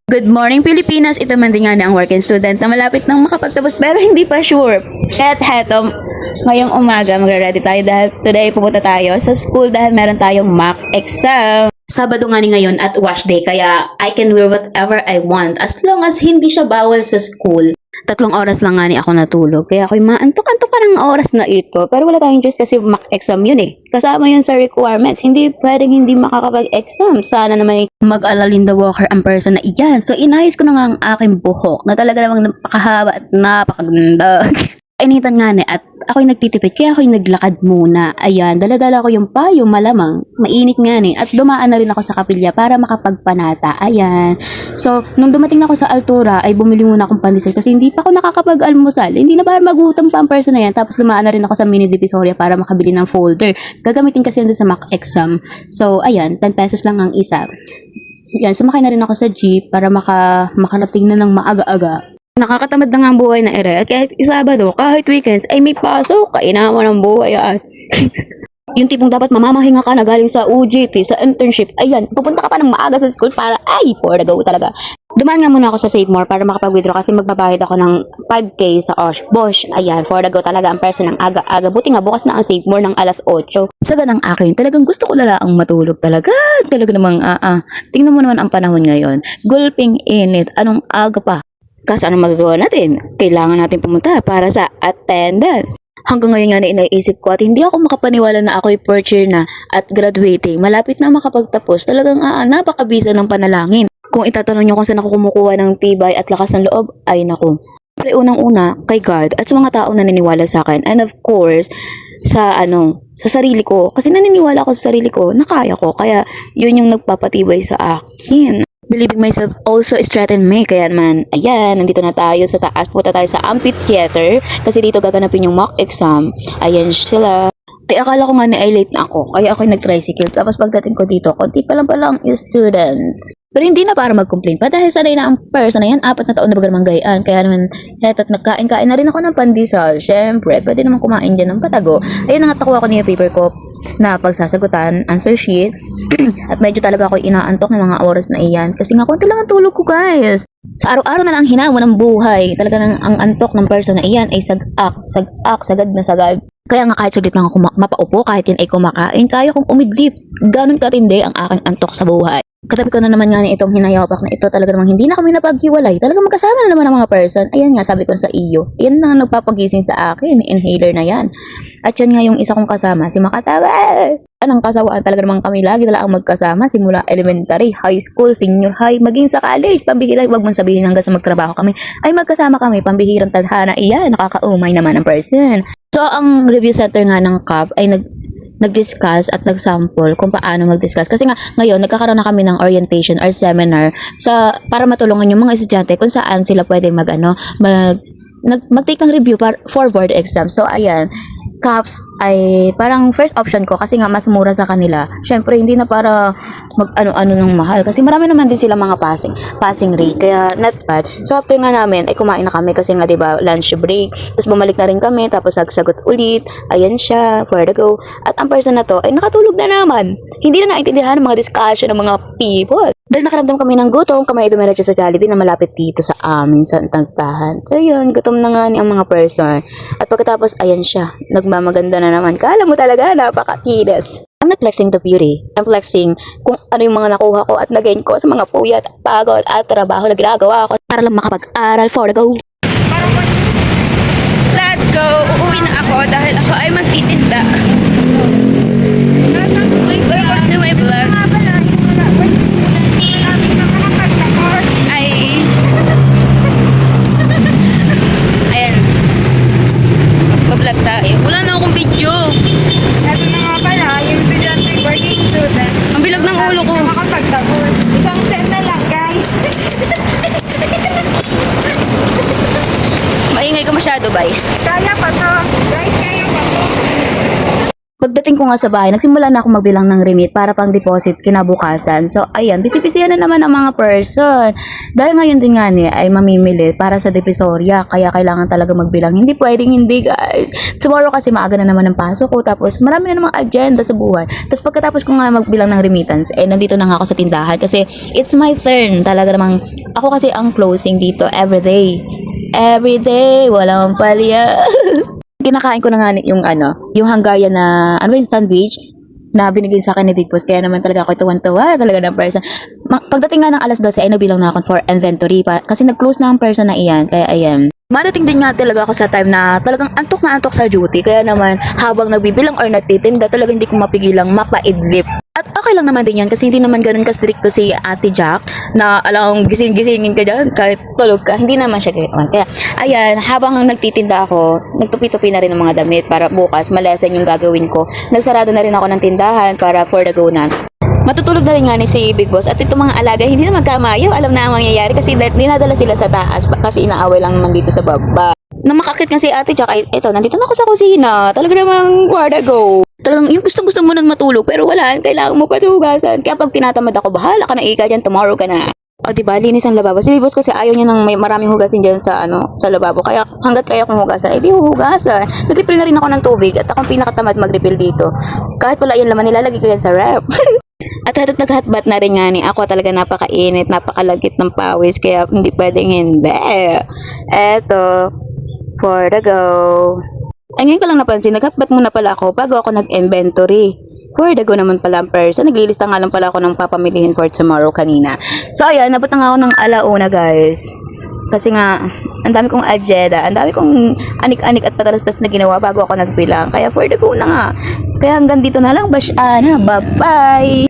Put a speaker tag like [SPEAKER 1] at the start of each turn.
[SPEAKER 1] Good morning Pilipinas, ito man din nga na ang working student na malapit nang makapagtapos pero hindi pa sure. At heto, ngayong umaga magra-ready tayo dahil today pupunta tayo sa school dahil meron tayong mock exam. Sabado nga ni ngayon at wash day kaya I can wear whatever I want as long as hindi siya bawal sa school. 3 oras lang nga ni ako natulog kaya ako'y maantok-antok ka ng oras na ito pero wala tayong choice kasi mock exam yun eh. Kasama yun sa requirements. Hindi pwedeng hindi makakapag-exam. Sana naman mag-Alalinda Walker ang person na iyan. So inayos ko na nga ang aking buhok na talaga namang napakahaba at napakaganda. Initan nga na at ako'y nagtitipid kaya ako'y naglakad muna. Ayan, dala-dala ko yung payo malamang. Mainit nga ni at dumaan na rin ako sa kapilya para makapagpanata. Ayan. So, nung dumating na ako sa altura ay bumili muna akong pandesal kasi hindi pa ako nakakapag-almusal. Hindi na ba magutom pa ang person na yan. Tapos dumaan na rin ako sa mini divisoria para makabili ng folder. Gagamitin kasi yun sa mock exam. So, ayan, 10 pesos lang ang isa. Yan, sumakay na rin ako sa jeep para makarating na ng maaga-aga. Nakakatamad na nga ang buhay na ere. At kahit Sabado, kahit weekends, ay may pasok. Kainahan mo ng buhay yan. Yung tipong dapat mamamahinga ka na galing sa UGT, sa internship. Ayan, pupunta ka pa ng maaga sa school para, ay, for the go talaga. Dumaan nga muna ako sa Save More para makapag-withdraw kasi magbabayad ako ng 5K sa Bosch. Ayan, for the go talaga ang person ng aga-aga. Buti nga bukas na ang Save More ng alas 8. Sa ganang akin, talagang gusto ko lalaang matulog talaga. Talaga namang tingnan mo naman ang panahon ngayon. Gulping init, anong aga pa. Kasi anong magagawa natin? Kailangan natin pumunta para sa attendance. Hanggang ngayon nga na inaisip ko at hindi ako makapaniwala na ako'y first year na at graduating. Malapit na makapagtapos. Talagang napakabisa ng panalangin. Kung itatanong nyo kung saan ako kumukuha ng tibay at lakas ng loob, ay naku. Pero unang-una, kay God at sa mga taong naniniwala sa akin. And of course, sa sarili ko. Kasi naniniwala ako sa sarili ko na kaya ko. Kaya yun yung nagpapatibay sa akin. Believing myself also strengthen me. Kaya naman, ayan, nandito na tayo sa taas. Punta tayo sa amphitheater. Kasi dito gaganapin yung mock exam. Ayan sila. Ay, akala ko nga na ay late na ako. Kaya ako'y nag-tricycle. Tapos pagdating ko dito, konti pa lang students. Pero hindi na para mag-complain pa dahil sanay na ang person na yan. 4 na taon na baga naman gayaan. Kaya naman, heto't nagkain-kain na rin ako ng pandesal. Siyempre, pwede naman kumain dyan ng patago. Ayun, nangatakwa ko niya paper ko na pagsasagutan, answer sheet. At medyo talaga ako inaantok ng mga oras na iyan. Kasi nga, konti lang ang tulog ko, guys. Sa araw-araw na lang hinamo ng buhay. Talaga ang antok ng person na iyan ay sagad na sagad. Kaya nga kahit saglit lang ako mapaupo, kahit yan ay kumakain, kaya kong umidlip. Ganon katindi ang aking antok sa buhay. Katabi ko na naman nga itong hinayapak na ito talaga namang hindi na kami napaghiwalay. Talaga magkasama na naman ang mga person. Ayan nga, sabi ko sa iyo. Yan na nagpapagising sa akin. Inhaler na yan. At yan nga yung isa kong kasama, si Makatawa. Anong kasawaan talaga naman kami lagi na lang magkasama simula elementary, high school, senior high, maging sa college. Pambihira, wag mong sabihin hanggang sa magtrabaho kami. Ay magkasama kami, pambihirang tadhana. Iyan, nakakaumay naman ang person. So, ang review center nga ng CAP ay nag-discuss at nag-sample kung paano mag-discuss. Kasi nga, ngayon, nagkakaroon na kami ng orientation or seminar para matulungan yung mga estudyante kung saan sila pwede mag-take ng review for board exam. So, ayan, CAPS ay parang first option ko kasi nga mas mura sa kanila. Syempre, hindi na para mag-ano-ano ng mahal. Kasi marami naman din sila mga passing rate. Kaya, not bad. So, after nga namin, ay kumain na kami kasi nga, diba, lunch break. Tapos bumalik na rin kami. Tapos nagsagot ulit. Ayan siya, for the go. At ang person na to, ay nakatulog na naman. Hindi na naintindihan ang mga discussion ng mga people. Dahil nakaramdam kami ng gutom, kami ay dumiretso sa Jollibee na malapit dito sa amin sa Tagtahan. So yun, gutom na nga ni ang mga person. At pagkatapos, ayan siya, nagmamaganda na naman. Kala mo talaga, napaka-kides. I'm not flexing the beauty. I'm flexing kung ano yung mga nakuha ko at nagain ko sa mga puyat, pagod at trabaho na ginagawa ko para lang makapag-aral for the go. Let's go! Uuwi na ako dahil ako ay magtitinda. Welcome to my vlog. Vlog tayo. Wala na akong video.
[SPEAKER 2] Ito na nga pala, yung estudyante working student.
[SPEAKER 1] Ang bilag ng ulo ko.
[SPEAKER 2] Makapagtapos. Isang set na lang, guys.
[SPEAKER 1] Maingay ka masyado, bay.
[SPEAKER 2] Kaya pa to. Guys, kaya pa to.
[SPEAKER 1] Pagdating ko nga sa bahay, nagsimula na ako magbilang ng remit para pang deposit kinabukasan. So, ayan, busy-busy na naman ang mga person. Dahil ngayon din nga ni ay mamimili para sa Divisoria, kaya kailangan talaga magbilang. Hindi pwedeng hindi, guys. Tomorrow kasi maaga na naman ang pasok ko, tapos marami na namang agenda sa buhay. Tapos pagkatapos ko nga magbilang ng remittance, nandito na nga ako sa tindahan kasi it's my turn. Talaga namang, ako kasi ang closing dito everyday. Everyday, walang palya. Kinakain ko na nga yung yung Hungarian na, yung sandwich na binigay sa akin ni Big Boss. Kaya naman talaga ako tuwan-tuwa talaga ng person. Pagdating nga ng alas 12 ay nabilang na ako for inventory kasi nag-close na ang person na iyan. Kaya ayan. Madating din nga talaga ako sa time na talagang antok na antok sa duty. Kaya naman habang nagbibilang or nagtitinda talaga hindi ko mapigilang mapaidlip. At okay lang naman din yan kasi hindi naman ganun ka-stricto si Ate Jack na alam gising-gisingin ka dyan kahit tulog ka. Hindi naman siya ganun. Kaya ayan, habang nagtitinda ako, nagtupi-tupi na rin ng mga damit para bukas malesen yung gagawin ko. Nagsarado na rin ako ng tindahan para for the go na. Matutulog na rin nga ni si Big Boss at itong mga alaga hindi na magkamayaw. Alam na ang mangyayari kasi dinadala sila sa taas kasi inaaway lang naman dito sa baba. Na makakit nga si Ate Jack, eto, nandito na ako sa kusina. Talaga namang for the go. Talagang yung gusto mo nang matulog pero wala, kailangan mo pa hugasan. Kaya pag tinatamad ako, bahala ka na ika dyan, tomorrow ka na. O diba, linis ang lababo. Si Big Boss kasi ayaw niya ng may maraming hugasin dyan sa sa lababo. Kaya hanggat kaya kong hugasan, di hugasan. Nag-refill na rin ako ng tubig at akong pinakatamad mag-refill dito. Kahit wala yung laman, nilalagay ko yan sa ref. At hata't naghatbat na rin nga ni ako talaga napakainit, napakalagit ng pawis. Kaya hindi pwedeng hindi. Eto, for the go. Ay, ngayon ko lang napansin, naghatbat muna pala ako bago ako nag-inventory. For the go naman pala ang person. Naglilista nga lang pala ako ng papamilihin for tomorrow kanina. So, ayan, nabot na nga ako ng alauna, guys. Kasi nga, ang dami kong agenda, ang dami kong anik-anik at patalastas na ginawa bago ako nagbilang. Kaya for the go na nga. Kaya hanggang dito na lang, Bye-bye!